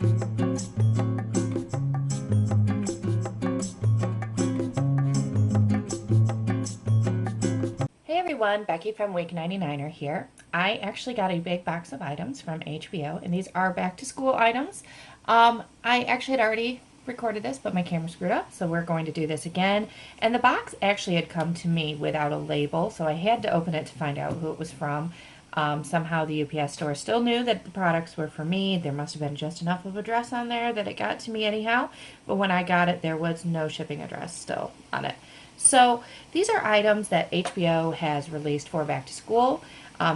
Hey everyone, Becky from Week 99er here. I actually got a big box of items from HBO, and these are back to school items. I actually had already recorded this, but my camera screwed up, so we're going to do this again. And the box actually had come to me without a label, so I had to open it to find out who it was from. Somehow the UPS store still knew that the products were for me. There must have been just enough of address on there that it got to me anyhow, but when I got it, there was no shipping address still on it. So these are items that HBO has released for back to school.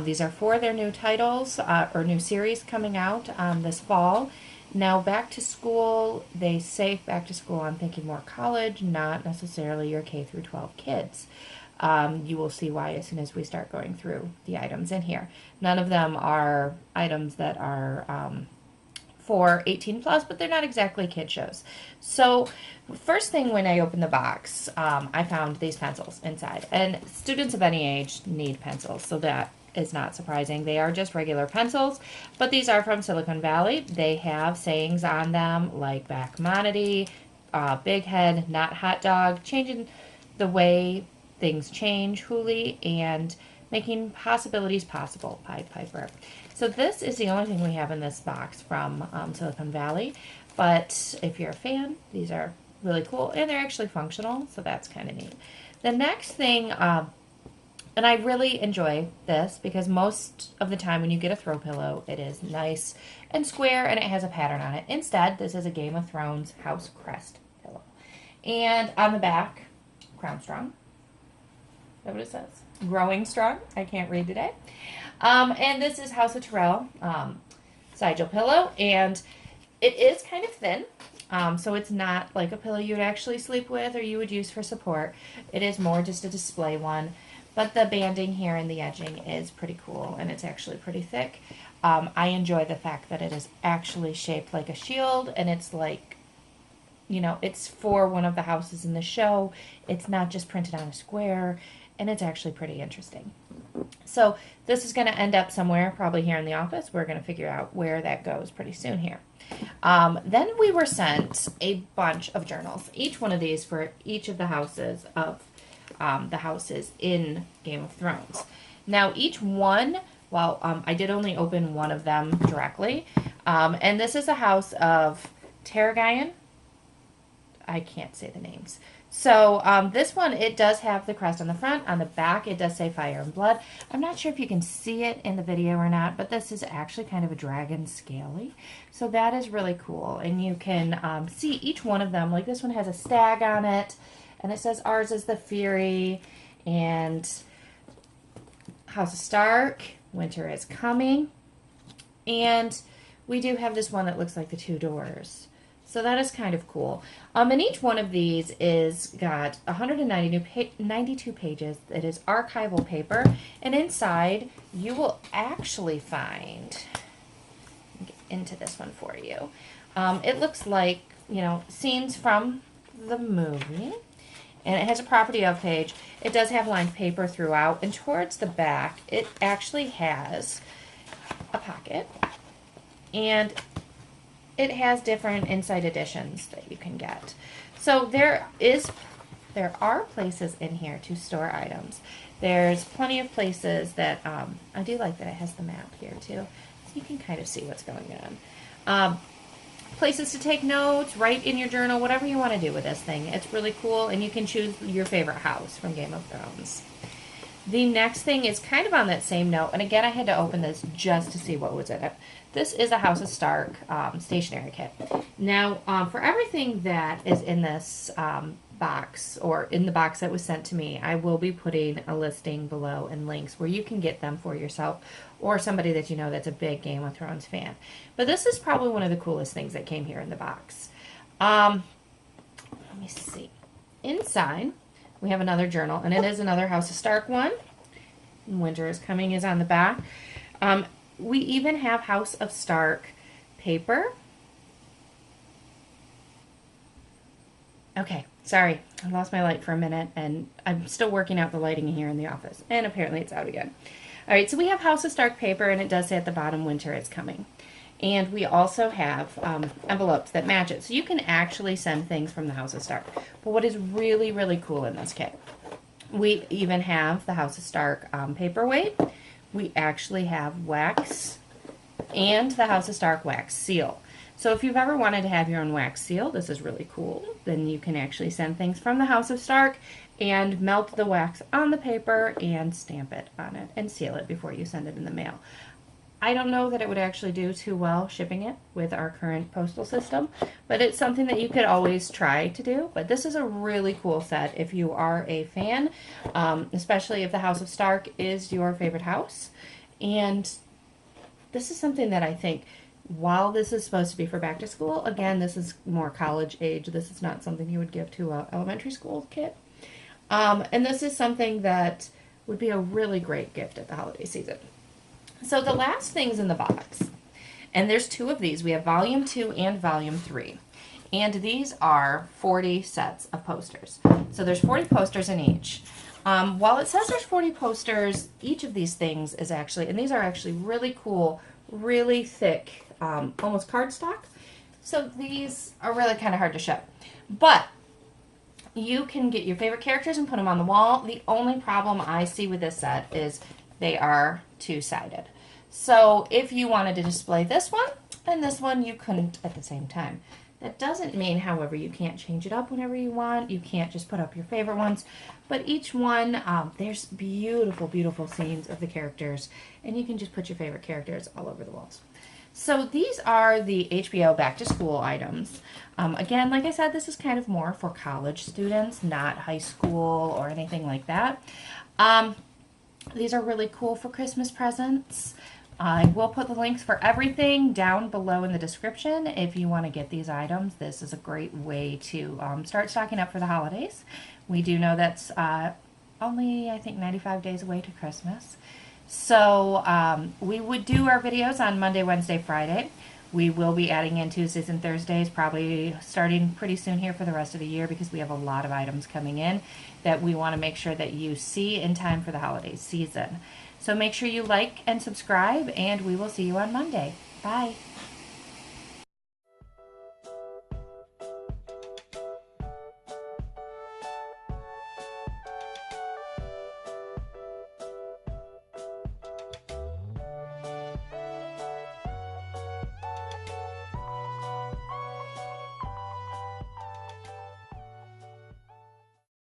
These are for their new titles or new series coming out this fall. Now back to school, they say back to school, I'm thinking more college, not necessarily your K through 12 kids. You will see why as soon as we start going through the items in here. None of them are items that are for 18 plus, but they're not exactly kid shows. So first thing when I opened the box, I found these pencils inside, and students of any age need pencils, so that is not surprising. They are just regular pencils, but these are from Silicon Valley. They have sayings on them like Bachmanity, big head, not hot dog, changing the way things change, Hooli, and making possibilities possible, Pied Piper. So this is the only thing we have in this box from Silicon Valley, but if you're a fan, these are really cool, and they're actually functional, so that's kind of neat. The next thing, and I really enjoy this because most of the time when you get a throw pillow, it is nice and square and it has a pattern on it. Instead, this is a Game of Thrones house crest pillow. And on the back, Crown Strong. Is that what it says? Growing Strong. I can't read today. And this is House of Tyrell Sigil pillow, and it is kind of thin. So it's not like a pillow you would actually sleep with or you would use for support. It is more just a display one. But the banding here and the edging is pretty cool, and it's actually pretty thick. I enjoy the fact that it is actually shaped like a shield, and it's like, you know, it's for one of the houses in the show. It's not just printed on a square, and it's actually pretty interesting. So this is going to end up somewhere, probably here in the office. We're going to figure out where that goes pretty soon here. Then we were sent a bunch of journals, each one of these for each of the houses in Game of Thrones. Now each one, well, I did only open one of them directly, and this is a house of Targaryen. I can't say the names. So this one, it does have the crest on the front. On the back, it does say Fire and Blood. I'm not sure if you can see it in the video or not, but this is actually kind of a dragon scaly. So that is really cool. And you can see each one of them. Like this one has a stag on it, and it says ours is the Fury, and House of Stark, winter is coming. And we do have this one that looks like the two doors. So that is kind of cool. And each one of these is got 192 pages. It is archival paper. And inside, you will actually find, get into this one for you. It looks like, you know, scenes from the movie. And it has a property of page. It does have lined paper throughout. And towards the back, it actually has a pocket. And it has different inside editions that you can get. So there are places in here to store items. There's plenty of places that, I do like that it has the map here too, so you can kind of see what's going on. Places to take notes, write in your journal, whatever you want to do with this thing. It's really cool, and you can choose your favorite house from Game of Thrones. The next thing is kind of on that same note, and again, I had to open this just to see what was in it. This is a House of Stark stationery kit. Now, for everything that is in this box, or in the box that was sent to me, I will be putting a listing below and links where you can get them for yourself or somebody that you know that's a big Game of Thrones fan. But this is probably one of the coolest things that came here in the box. Let me see. Inside, we have another journal, and it is another House of Stark one. Winter is Coming is on the back. We even have House of Stark paper. Okay, sorry, I lost my light for a minute, and I'm still working out the lighting here in the office, and apparently it's out again. All right, so we have House of Stark paper, and it does say at the bottom, Winter is Coming. And we also have envelopes that match it. So you can actually send things from the House of Stark. But what is really, really cool in this kit, we even have the House of Stark paperweight. We actually have wax and the House of Stark wax seal. So if you've ever wanted to have your own wax seal, this is really cool. Then you can actually send things from the House of Stark and melt the wax on the paper and stamp it on it and seal it before you send it in the mail. I don't know that it would actually do too well shipping it with our current postal system, but it's something that you could always try to do. But this is a really cool set if you are a fan, especially if the House of Stark is your favorite house. And this is something that I think, while this is supposed to be for back to school, again, this is more college age. This is not something you would give to an elementary school kid. And this is something that would be a really great gift at the holiday season. So the last things in the box, and there's two of these. We have volume 2 and volume 3. And these are 40 sets of posters. So there's 40 posters in each. While it says there's 40 posters, each of these things is actually, and these are actually really cool, really thick, almost cardstock. So these are really kind of hard to ship. But you can get your favorite characters and put them on the wall. The only problem I see with this set is they are two-sided. So if you wanted to display this one and this one, you couldn't at the same time. That doesn't mean, however, you can't change it up whenever you want. You can't just put up your favorite ones. But each one, there's beautiful, beautiful scenes of the characters. And you can just put your favorite characters all over the walls. So these are the HBO back to school items. Again, like I said, this is kind of more for college students, not high school or anything like that. These are really cool for Christmas presents. I will put the links for everything down below in the description. If you want to get these items, this is a great way to start stocking up for the holidays. We do know that's only, I think, 95 days away to Christmas. So we would do our videos on Monday, Wednesday, Friday. We will be adding in Tuesdays and Thursdays, probably starting pretty soon here for the rest of the year, because we have a lot of items coming in that we want to make sure that you see in time for the holiday season. So make sure you like and subscribe, and we will see you on Monday. Bye.